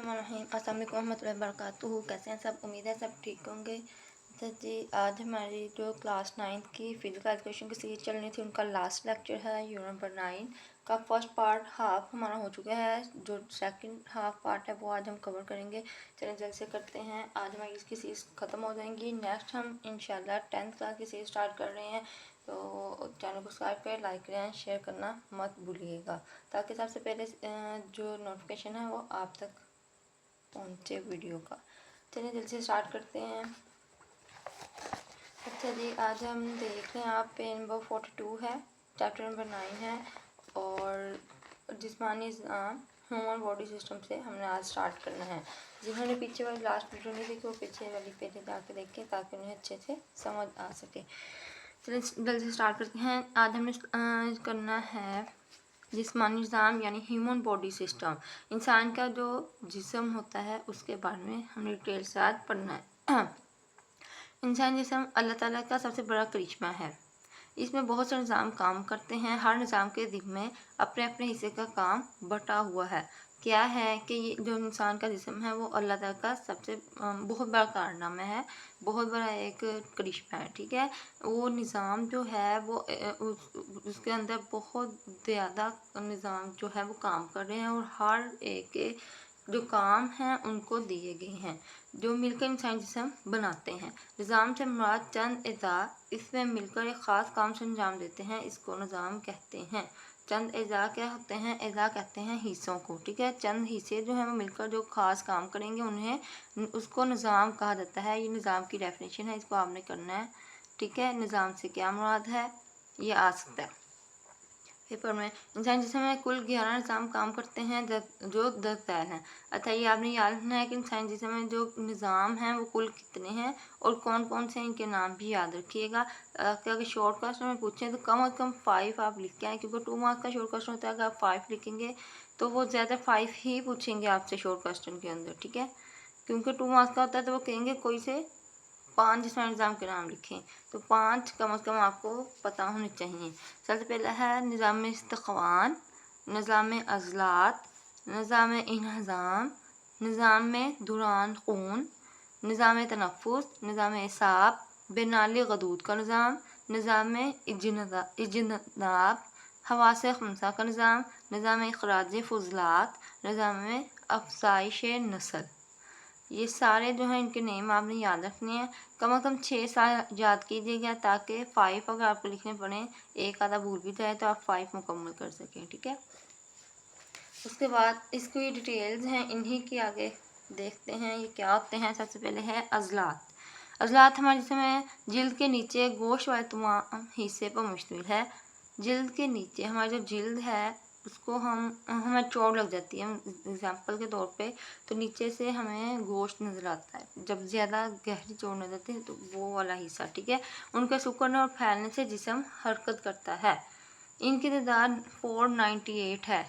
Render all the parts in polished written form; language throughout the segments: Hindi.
बिस्मिल्लाहिर्रहमानिर्रहीम। अस्सलाम वालेकुम रहमतुल्लाहि व बरकातुहू। कैसे हैं सब? उम्मीद है सब ठीक होंगे। तो जी आज हमारी जो क्लास 9 की फिजिकल एजुकेशन की सीरीज चल रही थी उनका लास्ट लेक्चर है। यूनिट नंबर 9 का फर्स्ट पार्ट हाफ हमारा हो चुका है। जो सेकंड हाफ पार्ट है वो आज हम कवर करेंगे। चलिए जल्द से करते हैं। आज हमारी इसकी सीरीज ख़त्म हो जाएंगी। नेक्स्ट हम इंशाल्लाह 10th क्लास की सीरीज स्टार्ट कर रहे हैं। तो चैनल को सब्सक्राइब करें, लाइक करें, शेयर करना मत भूलिएगा ताकि सबसे पहले जो नोटिफिकेशन है वो आप तक पहुंचे वीडियो का। चलिए जल्दी से स्टार्ट करते हैं। अच्छा जी, आज हम देख रहे हैं आप पेज नंबर 42 है, चैप्टर नंबर 9 है और जिस्मानी ह्यूमन बॉडी सिस्टम से हमने आज स्टार्ट करना है। जिन्होंने पीछे वाली लास्ट वीडियो नहीं देखी वो पीछे वाली पेज जाके देखें ताकि उन्हें अच्छे से समझ आ सके। चलिए जल्दी से स्टार्ट करते हैं। आज हमने करना है जिस्मानी निज़ाम यानी ह्यूमन बॉडी सिस्टम। इंसान का जो जिस्म होता है उसके बारे में हमने डिटेल से आज पढ़ना है। इंसान जिस्म अल्लाह ताला का सबसे बड़ा करिश्मा है। इसमें बहुत से निज़ाम काम करते हैं। हर निज़ाम के ज़िम्मे अपने अपने हिस्से का काम बटा हुआ है। क्या है कि ये जो इंसान का जिस्म है वो अल्लाह ताला का सबसे बहुत बड़ा कारनामा है, बहुत बड़ा एक करिश्मा है। ठीक है, वो निज़ाम जो है वो उसके अंदर बहुत ज़्यादा निज़ाम जो है वो काम कर रहे हैं और हर एक के जो काम हैं उनको दिए गए हैं जो मिलकर इंसान जिस्म बनाते हैं। निज़ाम से मुराद चंद अज़ा इसमें मिलकर एक ख़ास काम से अंजाम देते हैं, इसको निज़ाम कहते हैं। चंद अज़ा क्या होते हैं? अज़ा कहते हैं हिस्सों को। ठीक है, चंद हिस्से जो हैं वो मिलकर जो ख़ास काम करेंगे उन्हें उसको निज़ाम कहा जाता है। ये निज़ाम की डेफिनेशन है, इसको आपने करना है। ठीक है, निज़ाम से क्या मुराद है ये आ सकता है पेपर में। इंसान जिस्म में कुल 11 निज़ाम काम करते हैं जो 10 सेल हैं। अच्छा, ये आपने याद रखना है कि इंसान जिस्म में जो निज़ाम हैं वो कुल कितने हैं और कौन कौन से इनके नाम भी याद रखिएगा। अगर शॉर्ट क्वेश्चन में पूछें तो कम से कम 5 आप लिख के आएँ, क्योंकि 2 मार्क्स का शॉर्ट क्वेश्चन होता है। अगर आप 5 लिखेंगे तो वो ज़्यादा 5 ही पूछेंगे आपसे शॉर्ट क्वेश्चन के अंदर। ठीक है, क्योंकि 2 मार्क्स का होता है तो वो कहेंगे कोई से 5 जिस्मानी निज़ाम के नाम लिखें, तो 5 कम से कम आपको पता होने चाहिए। सबसे पहला है निज़ाम इस्तख़वान, निज़ाम अज़लात, निज़ाम इंहज़ाम, निज़ाम दौरान खून, निज़ाम तनफ़ुस, निज़ाम एसाब, बेनाली गदूद का निज़ाम, निज़ाम इजनाब, हवासे खमसा का निज़ाम, निज़ाम इखराज फुज़लात, निज़ाम अफ़ज़ाइश नस्ल। ये सारे जो हैं इनके नेम आपने याद रखने हैं। कम से कम 6 साल याद कीजिएगा ताकि 5 अगर आपको लिखने पड़े, एक आधा भूल भी जाए तो आप 5 मुकम्मल कर सकें। ठीक है, उसके बाद इसकी डिटेल्स हैं, इन्हीं की आगे देखते हैं ये क्या होते हैं। सबसे पहले है अज़लात। अज़लात हमारे जिसमें जिल्द के नीचे गोश्त वाले तमाम हिस्से पर मुश्तमिल है। जिल्द के नीचे हमारी जो जिल्द है उसको हमें चोट लग जाती है एग्जाम्पल के तौर पे, तो नीचे से हमें गोश्त नज़र आता है। जब ज़्यादा गहरी चोट नजर आती है तो वो वाला हिस्सा। ठीक है, उनके सिकुड़ने और फैलने से जिस्म हरकत करता है। इनकी तादाद 498 है,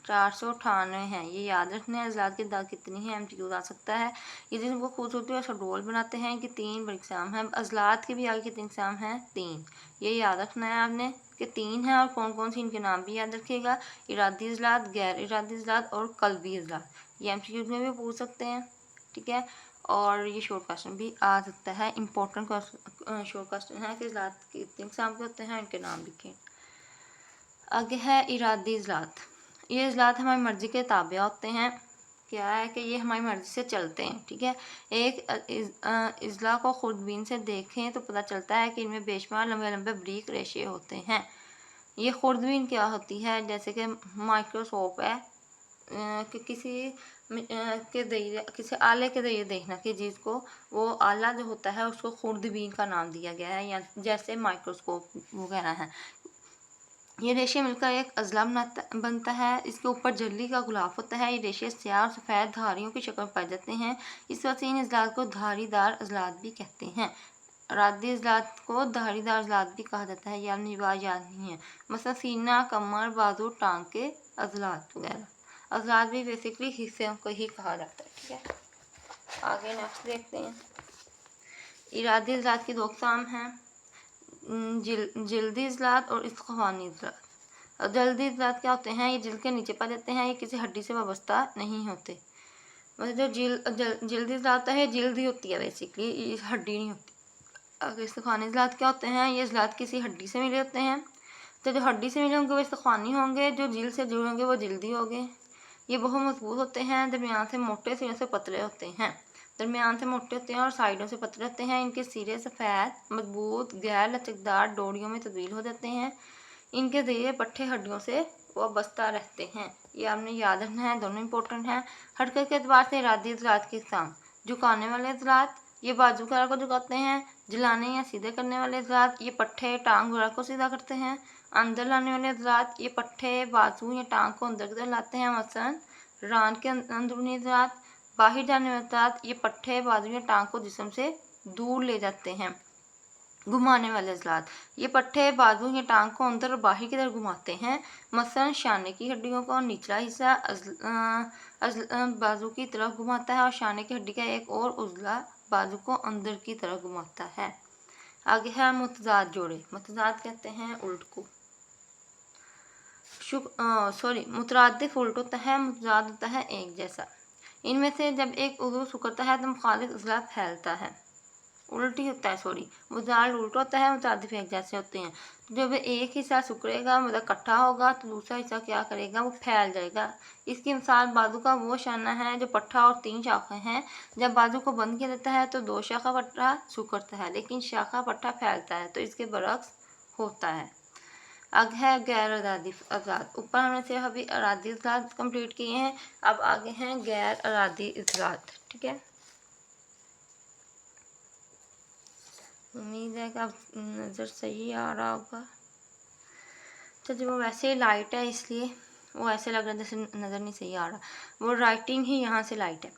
498 हैं। ये याद रखना है। अज़लात की तादाद कितनी है MCQ आ सकता है। ये जिसको खूबसूरती और शडोल बनाते हैं कि 3 बड़ी इक़साम हैं। अज़लात के भी आगे कितनी इक़साम हैं? 3। ये याद रखना है आपने कि 3 हैं और कौन कौन सी इनके नाम भी याद रखिएगा। इरादी अज़लात, गैर इरादी अज़लात और क़ल्बी अज़लात। ये MCQ में भी पूछ सकते हैं। ठीक है, और ये शॉर्ट क्वेश्चन भी आ सकता है। इंपॉर्टेंट शॉर्ट क्वेश्चन है कि अज़लात कितनी इक़साम के होते हैं, इनके नाम लिखें। आगे है इरादी अज़लात। ये अज़लात हमारी मर्ज़ी के ताबिया होते हैं। क्या है कि ये हमारी मर्ज़ी से चलते हैं। ठीक है, एक अज़ला को खुर्दबीन से देखें तो पता चलता है कि इनमें बेशुमार लंबे लंबे बारीक रेशे होते हैं। ये खुर्दबीन क्या होती है? जैसे कि माइक्रोस्कोप है कि किसी आले के ज़रिए देखना कि जिसको वो आला जो होता है उसको खुर्दबीन का नाम दिया गया है, या जैसे माइक्रोस्कोप वगैरह है। ये रेशे मिलकर एक अज़ला बनता है। इसके ऊपर झिल्ली का गुलाफ होता है। ये रेशे स्याह और सफ़ेद धारियों की शक्ल में पाए जाते हैं। इस वजह से इन अज़लात को धारीदार अज़लात भी कहते हैं। रादी अज़लात को धारीदार अज़लात भी कहा जाता है। यानी याद नहीं है, मसलन सीना, कमर, बाजू, टांग के अज़लात वगैरह। अज़लात भी बेसिकली हिस्सों को ही कहा जाता है। ठीक है, आगे नेक्स्ट देखते हैं। इरादी अज़लात की 2 अक़साम हैं, जिल्दी अज़लात और इस्तख़वानी अज़लात। जल्दी अज़लात क्या होते हैं? ये जिल्द के नीचे पाए जाते हैं। ये किसी हड्डी से वाबस्ता नहीं होते। मतलब जो जल्दी इज़लात होता है, जल्द ही होती है बेसिकली, ये हड्डी नहीं होती। अगर इस्तिखानी इज़लात क्या होते हैं, ये इज़लात किसी हड्डी से मिले होते हैं, तो जो हड्डी से मिले होंगे वो इस्तिखानी होंगे, जो जिल्द से जुड़े होंगे वो जल्दी होंगे। ये बहुत मजबूत होते हैं, दरमियान से मोटे, सिरे से पतले होते हैं। दरमियान से मोटे होते हैं और साइडों से पतले होते हैं। इनके सिरे सफ़ेद, मजबूत, गैर लचकदार डोरियों में तब्दील हो जाते हैं। इनके ज़रिए पट्टे हड्डियों से वाबस्ता रहते हैं। ये आपने याद रखना है, दोनों इंपॉर्टेंट हैं। हरकत के अतबार से इरादी इज़लात की इक़साम: झुकाने वाले इज़लात, ये बाजू वगैरह को झुकाते हैं। जलाने या सीधे करने वाले इज़लात, ये पट्टे टांग वगैरह को सीधा करते हैं। अंदर लाने वाले इज़लात, ये पट्टे बाजू या टांग को अंदर की तरफ लाते हैं, मसलन रान के अंदरूनी इज़लात। बाहर जाने वाले इज़लात, ये पट्टे बाजू या टांग को जिस्म से दूर ले जाते हैं। घुमाने वाले इज़लात, ये पट्टे बाजू या टांग को अंदर और बाहर की तरफ घुमाते हैं, मसलन शाने की हड्डियों को निचला हिस्सा बाजू की तरफ घुमाता है और शाने की हड्डी का एक और उजला बाजू को अंदर की तरफ घुमाता है। आगे है मुतज़ाद जोड़े। मुतज़ाद कहते हैं उल्ट को। मुतरादिफ उल्ट होता है, मुतज़ाद होता है एक जैसा। इनमें से जब एक उज़्व सिकुड़ता है तो मुखालिफ इज़्लात फैलता है, उल्टी होता है। मुतज़ाद उल्ट होता है, मुतरादिफ एक जैसे होते हैं। जब एक हिस्सा सिकुड़ेगा, मतलब इकट्ठा होगा, तो दूसरा हिस्सा क्या करेगा, वो फैल जाएगा। इसकी मिसाल बाजू का वो शाना है जो पट्टा और 3 शाखाएँ हैं। जब बाजू को बंद किया जाता है तो 2 शाखा पट्टा सिकुड़ता है, लेकिन शाखा पट्टा फैलता है, तो इसके बरक्स होता है। अब है गैर अरादी इज़लात। ऊपर हमने सिर्फ अभी अरादी इज़लात कंप्लीट किए हैं, अब आगे हैं गैर अरादी इज़लात। ठीक है, उम्मीद है कि आप नज़र सही आ रहा होगा। तो जब वो वैसे ही लाइट है इसलिए वो ऐसे लग रहा है जैसे नज़र नहीं सही आ रहा, वो राइटिंग ही यहाँ से लाइट है।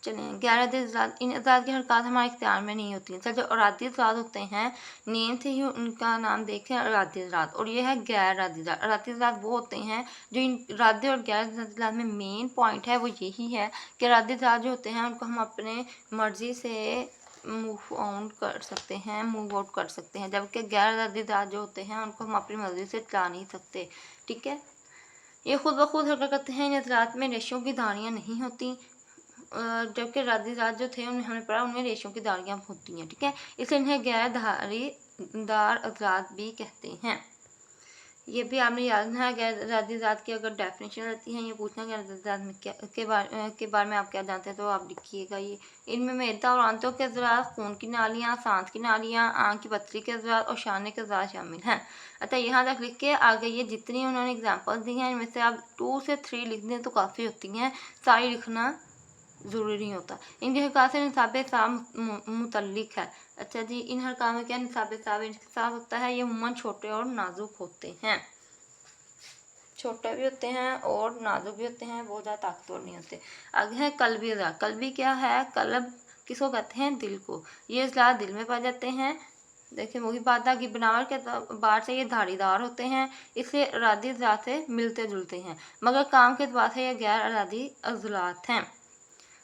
चलें, गैर इज़लात, इन इज़लात की हरकत हमारे इख्तियार में नहीं होती हैं। चल, जो अरादी इज़लात होते हैं, नेम से ही उनका नाम देखें, अरादी इज़लात, और ये है गैर अरादी इज़लात। अरादी इज़लात वो होते हैं जो इन अरादी और गैर इज़लात में मेन पॉइंट है वो यही है कि अरादी इज़लात जो होते हैं उनको हम अपने मर्ज़ी से मूव ऑन कर सकते हैं, मूव आउट कर सकते हैं, जबकि गैर अरादी इज़लात जो होते हैं उनको हम अपनी मर्ज़ी से चला नहीं सकते। ठीक है, ये खुद ब खुद हरकत करते हैं। इन इज़लात में रेशों की धारियाँ नहीं होती, जबकि अरादी इज़लात जो थे उनमें हमने पढ़ा उनमें रेशों की धारियाँ होती हैं। ठीक है, इसलिए इन्हें गैर धारीदार इज़लात भी कहते हैं। ये भी आपने याद रखना है। गैर अरादी इज़लात की अगर डेफिनेशन रहती है, ये पूछना गैर अरादी इज़लात में क्या के बारे में आप क्या जानते हैं, तो आप लिखिएगा। ये इनमें मैदा और आंतों के इज़लात, खून की नालियाँ, सांस की नालियाँ, आँख की पतली के इज़लात और शाने के इज़लात शामिल हैं। अच्छा, यहाँ तक लिख के आगे ये जितनी उन्होंने एग्जाम्पल्स दी हैं इनमें से आप 2 से 3 लिख दें तो काफ़ी होती हैं, सारी लिखना ज़रूरी नहीं होता। इनके हरकत से निसाब साब मुतल्लिक है। अच्छा जी, इन हरकत में क्या निसाब साब इनके साथ होता है, ये उम्मन छोटे और नाजुक होते हैं, छोटे भी होते हैं और नाजुक भी होते हैं, बहुत ज़्यादा ताकतवर नहीं होते। आगे है कल्बी इज़लात। कल्बी क्या है, कल्ब किसको कहते हैं, दिल को। ये इज़लात दिल में पाए जाते हैं। देखिए, वही बात है कि बनावट के बार से ये धारीदार होते हैं, इसलिए अरादी इज़लात से मिलते जुलते हैं, मगर काम के अतबार से ये गैर अरादी इज़लात हैं।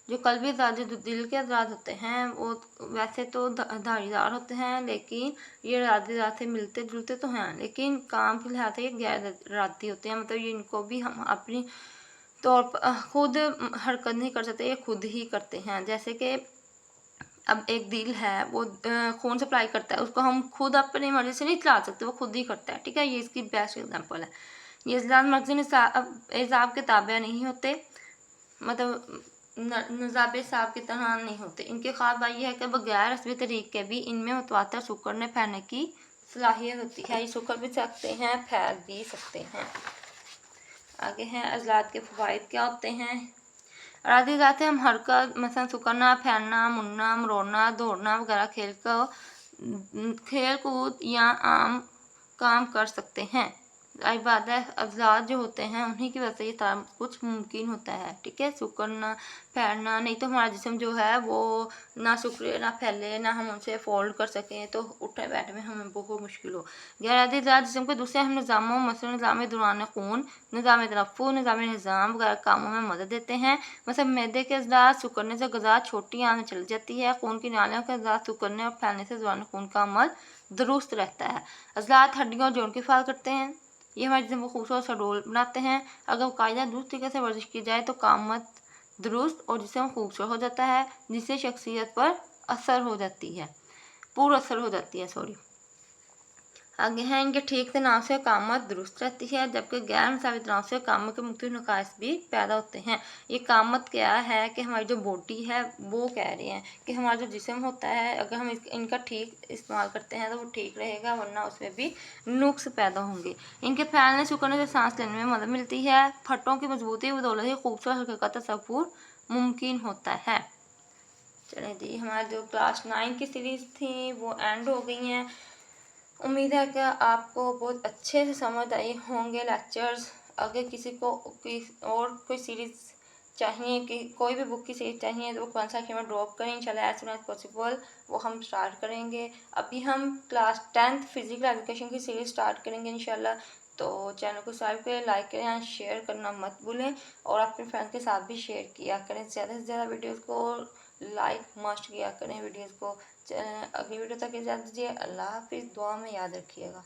जो कल्बी इज़लात, जो दिल के इज़लात होते हैं, वो वैसे तो धारीदार होते हैं, लेकिन ये अरादी इज़लात से मिलते जुलते तो हैं, लेकिन काम के लिहाज से ये गैर अरादी होते हैं। मतलब ये इनको भी हम अपनी तौर पर खुद हरकत नहीं कर सकते, ये खुद ही करते हैं। जैसे कि अब एक दिल है, वो खून सप्लाई करता है, उसको हम खुद अपनी मर्ज़ी से नहीं चला सकते, वो खुद ही करता है। ठीक है, ये इसकी बेस्ट एग्जांपल है। ये इज़लात मर्ज़ी निसाब के ताबे नहीं होते, मतलब निसाब साहब की तरह नहीं होते। इनके ख़ास बात यह है कि बगैर रस्मी तरीके भी इनमें मुतवातर सुकड़ने फैलने की सलाहियत होती है। ये सुकड़ भी सकते हैं, फैल भी सकते हैं। आगे हैं इज़लात के फ़वाइद क्या होते हैं। अरादी इज़लात से हम हरकत, मसलन सुकड़ना, फैलना, मुड़ना, मरोड़ना, दौड़ना वगैरह खेल कूद या आम काम कर सकते हैं। जाहिर बात है, इज़लात जो होते हैं उन्हीं की वजह से ये सारा कुछ मुमकिन होता है। ठीक है, सिकुड़ना, फैलना, नहीं तो हमारा जिस्म जो है वो ना सिकुड़े ना फैले, ना हम उनसे फोल्ड कर सकें, तो उठने बैठने में हमें बहुत मुश्किल हो। गैर अरादी इज़लात जिस्म के दूसरे अहम निज़ामों, मसलन निज़ाम दौरान खून, निज़ाम तनफ़ुस, निज़ाम निज़ाम वगैरह कामों में मदद देते हैं। मतलब मैदे के इज़लात सिकुड़ने से ग़िज़ा छोटी आंत में चली जाती है। खून की नालियों के इज़लात सिकुड़ने और फैलने से दौरान खून का अमल दुरुस्त रहता है। इज़लात हड्डियों और जोड़ों की हिफाज़त करते हैं, ये हमारे जिस्म को खूबसूरत सा डोल बनाते हैं। अगर कायदा दुरुस्त तरीके से वर्जिश की जाए तो कामत दुरुस्त और जिसम खूबसूरत हो जाता है, जिससे शख्सियत पर असर हो जाती है, पूरा असर हो जाती है, सॉरी। आगे हैं इनके ठीक तनासब कामत दुरुस्त रहती है, जबकि गैर मुसावी तनासब कामत के मुख्तलिफ नकाइस भी पैदा होते हैं। ये कामत क्या है कि हमारी जो बॉडी है वो कह रहे हैं कि हमारा जो जिस्म होता है अगर हम इनका ठीक इस्तेमाल करते हैं तो वो ठीक रहेगा, वरना उसमें भी नुक्स पैदा होंगे। इनके फैलने सुखने से सांस लेने में मदद मिलती है। फटों की मजबूती की बदौलत ही खूबसूरत हकीकत का तसव्वुर मुमकिन होता है। चलें जी, हमारी जो क्लास 9 की सीरीज़ थी वो एंड हो गई हैं। उम्मीद है कि आपको बहुत अच्छे से समझ आए होंगे लेक्चर्स। अगर किसी को कोई सीरीज़ चाहिए, कि कोई भी बुक की सीरीज़ चाहिए, तो वो कमेंट सेक्शन में ड्रॉप करें। इंशाल्लाह एज सून एज पॉसिबल वो हम स्टार्ट करेंगे। अभी हम क्लास 10th फिजिकल एजुकेशन की सीरीज़ स्टार्ट करेंगे इंशाल्लाह। तो चैनल को सब्सक्राइब करें, लाइक करें और शेयर करना मत भूलें, और अपने फ्रेंड्स के साथ भी शेयर किया करें। ज़्यादा से ज़्यादा वीडियोज़ को लाइक मस्ट किया करें वीडियोज़ को। अगली वीडियो तक इजाज़त दीजिए। अल्लाह हाफिज़। दुआ में याद रखिएगा।